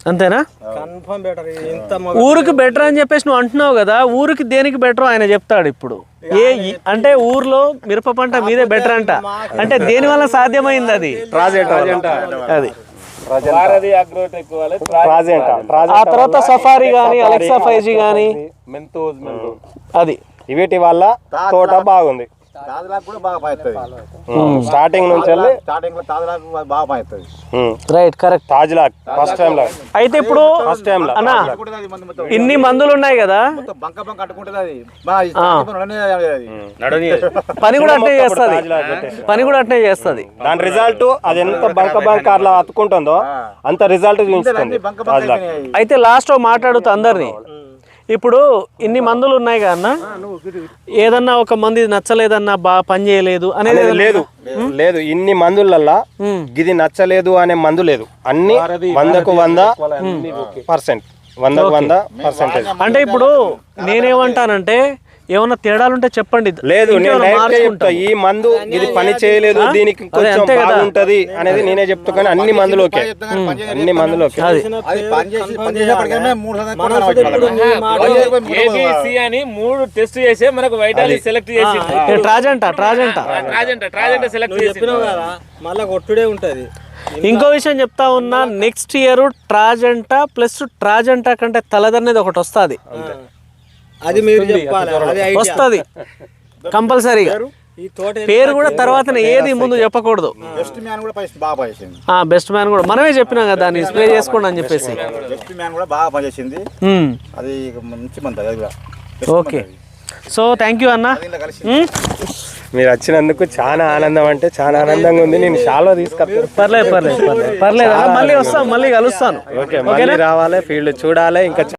అంతేనా? ఊరికి బెటర్ అని చెప్పేసి నువ్వు అంటున్నావు కదా, ఊరికి దేనికి బెటర్ ఆయన చెప్తాడు ఇప్పుడు. అంటే ఊర్లో మిరప పంట మీదే బెటర్ అంట, అంటే దేని వల్ల సాధ్యమైంది అది? అది ఆ తర్వాత సఫారీ కానీ అలెక్సా 5G కానీ అది వీటి వల్ల తోట బాగుంది. స్టార్టింగ్ నుంచి రైట్, కరెక్ట్. తాజ్లాక్ ఫస్ట్ టైం లాక్. అయితే ఇప్పుడు అన్నా ఇన్ని మందులు ఉన్నాయి కదా, పని కూడా అట్నే చేస్తుంది. దాని రిజల్ట్ అది ఎంత బంక అట్లా అతుకుంటుందో అంత రిజల్ట్ చూపిస్తుంది తాజ్లాక్. అయితే లాస్ట్ మాట్లాడుతూ అందరినీ, ఇప్పుడు ఇన్ని మందులు ఉన్నాయి కదా అన్న, ఏదన్నా ఒక మంది నచ్చలేదన్నా బాగా పని చేయలేదు అనేది లేదు. ఇన్ని మందులల్లా ఇది నచ్చలేదు అనే మందు లేదు. అన్ని 100% అంటే ఇప్పుడు నేనేమంటానంటే ఏమన్నా తేడాలుంటే చెప్పండి. లేదు, ఈ మందు ఇది పని చేయలేదు, దీనికి కొంచెం బాగుంటది అనేది నేనే చెప్తా. కానీ అన్ని మందులు ఓకే. అని 3 టెస్ట్ చేసి మనకు వైటాలిటీ సెలెక్ట్ చేసి ట్రాజెంటా సెలెక్ట్ చేసినావు కదా, మళ్ళీ కొట్టుడే ఉంటది. ఇంకో విషయం చెప్తా ఉన్నా, next year Trajenta plus Trajenta కంటే తలదనేది ఒకటి వస్తుంది. అది మీరు చెప్పాలి, వస్తుంది కంపల్సరీగా. పేరు కూడా తర్వాత ఏది ముందు చెప్పకూడదు. బెస్ట్ మ్యాన్ కూడా మనమే చెప్పినాం కదా, దాన్ని స్ప్రే చేసుకోండి అని చెప్పేసి. ఓకే, సో థ్యాంక్ యూ అన్న. మీరు వచ్చినందుకు చాలా ఆనందం, అంటే చాలా ఆనందంగా ఉంది. నేను చాలా తీసుకొస్తాను. పర్లేదు మళ్ళీ వస్తాను, మళ్ళీ కలుస్తాను. ఓకే, మళ్ళీ రావాలి, ఫీల్డ్ చూడాలి. ఇంకా